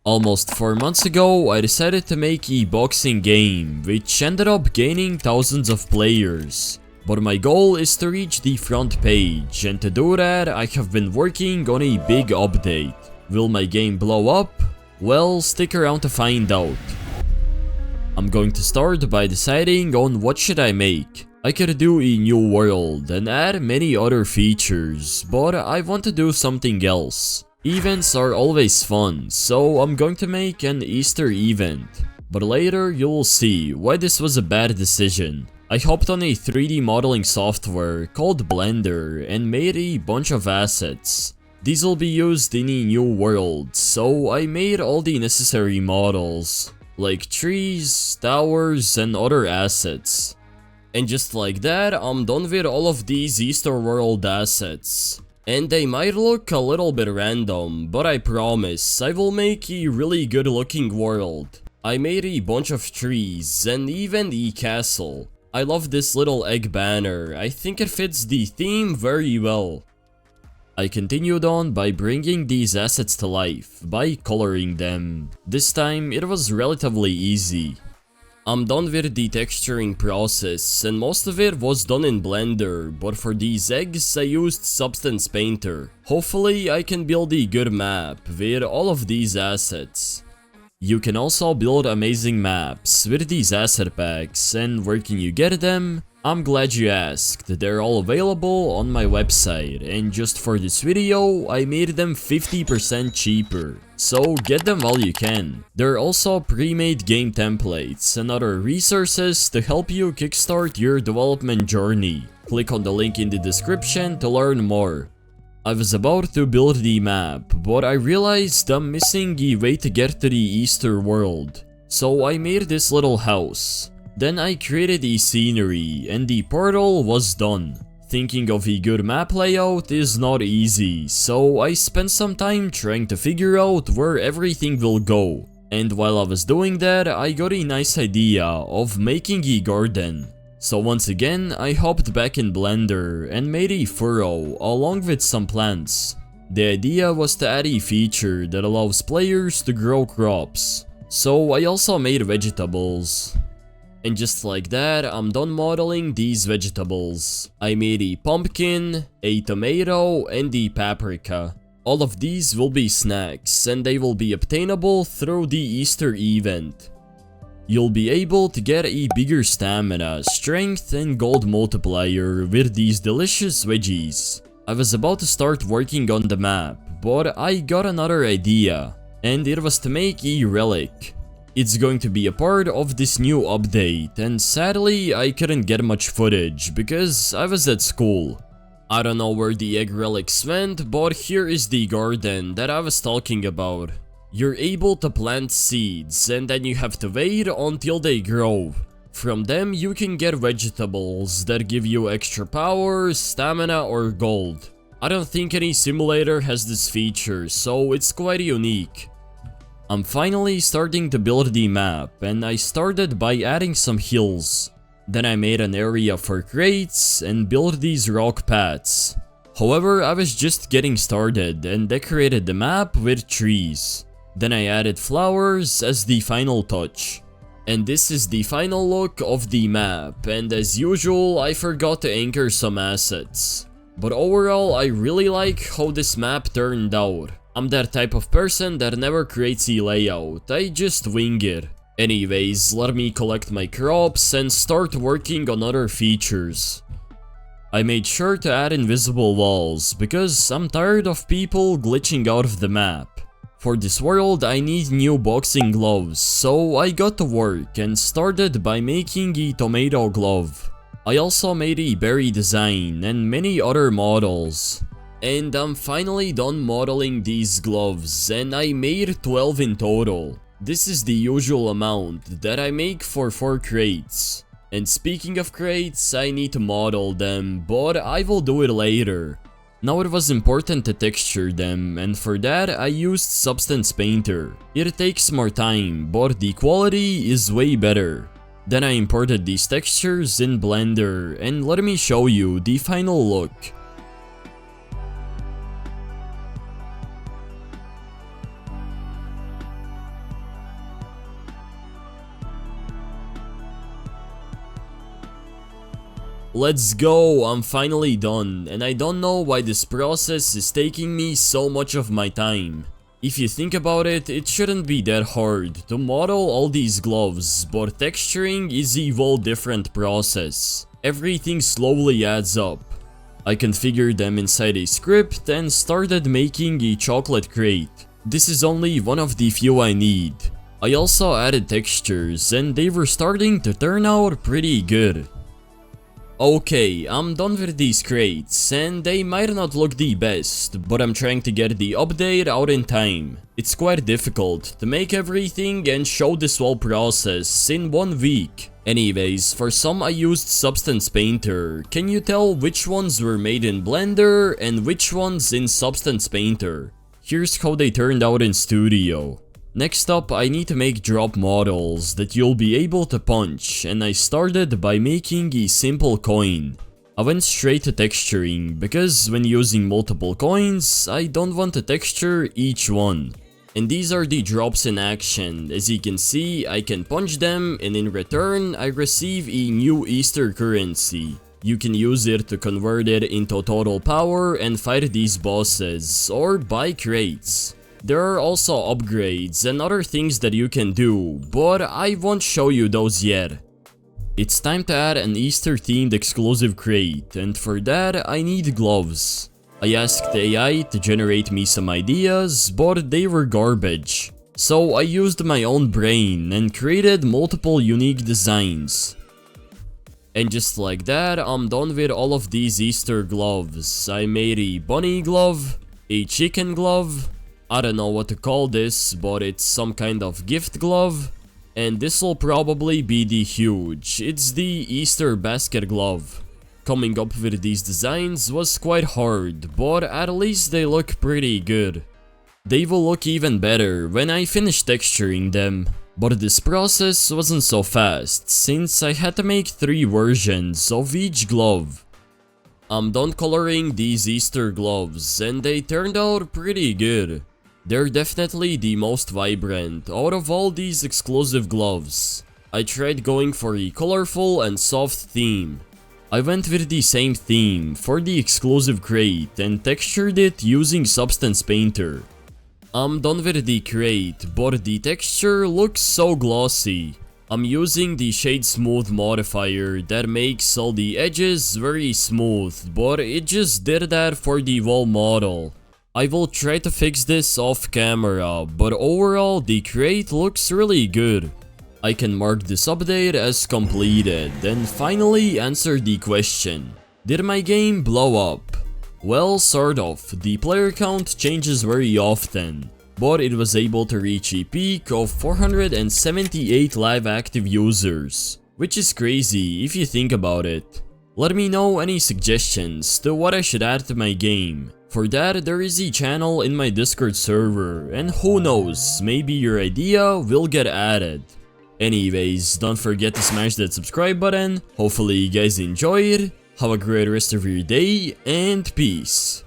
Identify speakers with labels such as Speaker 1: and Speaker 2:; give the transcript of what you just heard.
Speaker 1: Almost 4 months ago, I decided to make a boxing game, which ended up gaining thousands of players. But my goal is to reach the front page, and to do that, I have been working on a big update. Will my game blow up? Well, stick around to find out. I'm going to start by deciding on what should I make. I could do a new world and add many other features, but I want to do something else. Events are always fun, so I'm going to make an Easter event. But later you'll see why this was a bad decision. I hopped on a 3D modeling software called Blender and made a bunch of assets. These will be used in a new world, so I made all the necessary models, like trees, towers, and other assets. And just like that, I'm done with all of these Easter world assets. And they might look a little bit random, but I promise I will make a really good looking world. I made a bunch of trees and even the castle. I love this little egg banner, I think it fits the theme very well. I continued on by bringing these assets to life, by coloring them. This time it was relatively easy. I'm done with the texturing process, and most of it was done in Blender, but for these eggs I used Substance Painter. Hopefully I can build a good map with all of these assets. You can also build amazing maps with these asset packs, and where can you get them? I'm glad you asked. They're all available on my website, and just for this video, I made them 50% cheaper. So get them while you can. There are also pre-made game templates and other resources to help you kickstart your development journey. Click on the link in the description to learn more. I was about to build the map, but I realized I'm missing a way to get to the Easter world. So I made this little house. Then I created a scenery, and the portal was done. Thinking of a good map layout is not easy, so I spent some time trying to figure out where everything will go. And while I was doing that, I got a nice idea of making a garden. So once again, I hopped back in Blender and made a furrow along with some plants. The idea was to add a feature that allows players to grow crops. So I also made vegetables. And just like that, I'm done modeling these vegetables. I made a pumpkin, a tomato, and a paprika. All of these will be snacks, and they will be obtainable through the Easter event. You'll be able to get a bigger stamina, strength, and gold multiplier with these delicious veggies. I was about to start working on the map, but I got another idea, and it was to make a relic. It's going to be a part of this new update, and sadly I couldn't get much footage because I was at school. I don't know where the egg relics went, but here is the garden that I was talking about. You're able to plant seeds, and then you have to wait until they grow. From them you can get vegetables that give you extra power, stamina, or gold. I don't think any simulator has this feature, so it's quite unique. I'm finally starting to build the map, and I started by adding some hills. Then I made an area for crates and built these rock paths. However, I was just getting started and decorated the map with trees. Then I added flowers as the final touch. And this is the final look of the map, and as usual I forgot to anchor some assets. But overall I really like how this map turned out. I'm that type of person that never creates a layout, I just wing it. Anyways, let me collect my crops and start working on other features. I made sure to add invisible walls because I'm tired of people glitching out of the map. For this world I need new boxing gloves, so I got to work and started by making a tomato glove. I also made a berry design and many other models. And I'm finally done modeling these gloves, and I made 12 in total. This is the usual amount that I make for 4 crates. And speaking of crates, I need to model them, but I will do it later. Now it was important to texture them, and for that I used Substance Painter. It takes more time, but the quality is way better. Then I imported these textures in Blender, and let me show you the final look. Let's go, I'm finally done, and I don't know why this process is taking me so much of my time. If you think about it, it shouldn't be that hard to model all these gloves, but texturing is a whole different process. Everything slowly adds up. I configured them inside a script and started making a chocolate crate. This is only one of the few I need. I also added textures and they were starting to turn out pretty good. Okay, I'm done with these crates, and they might not look the best, but I'm trying to get the update out in time. It's quite difficult to make everything and show this whole process in 1 week. Anyways, for some I used Substance Painter. Can you tell which ones were made in Blender and which ones in Substance Painter? Here's how they turned out in Studio. Next up, I need to make drop models that you'll be able to punch, and I started by making a simple coin. I went straight to texturing, because when using multiple coins, I don't want to texture each one. And these are the drops in action. As you can see, I can punch them, and in return, I receive a new Easter currency. You can use it to convert it into total power and fight these bosses, or buy crates. There are also upgrades and other things that you can do, but I won't show you those yet. It's time to add an Easter themed exclusive crate, and for that I need gloves. I asked AI to generate me some ideas, but they were garbage. So I used my own brain and created multiple unique designs. And just like that, I'm done with all of these Easter gloves. I made a bunny glove, a chicken glove, I don't know what to call this, but it's some kind of gift glove. And this will probably be the huge. It's the Easter basket glove. Coming up with these designs was quite hard, but at least they look pretty good. They will look even better when I finish texturing them. But this process wasn't so fast, since I had to make 3 versions of each glove. I'm done coloring these Easter gloves, and they turned out pretty good. They're definitely the most vibrant out of all these exclusive gloves. I tried going for a colorful and soft theme. I went with the same theme for the exclusive crate and textured it using Substance Painter. I'm done with the crate, but the texture looks so glossy. I'm using the Shade Smooth modifier that makes all the edges very smooth, but it just did that for the whole model. I will try to fix this off camera, but overall the crate looks really good. I can mark this update as completed and finally answer the question: did my game blow up? Well, sort of. The player count changes very often, but it was able to reach a peak of 478 live active users, which is crazy if you think about it. Let me know any suggestions to what I should add to my game. For that, there is a channel in my Discord server, and who knows, maybe your idea will get added. Anyways, don't forget to smash that subscribe button. Hopefully you guys enjoyed. Have a great rest of your day, and peace.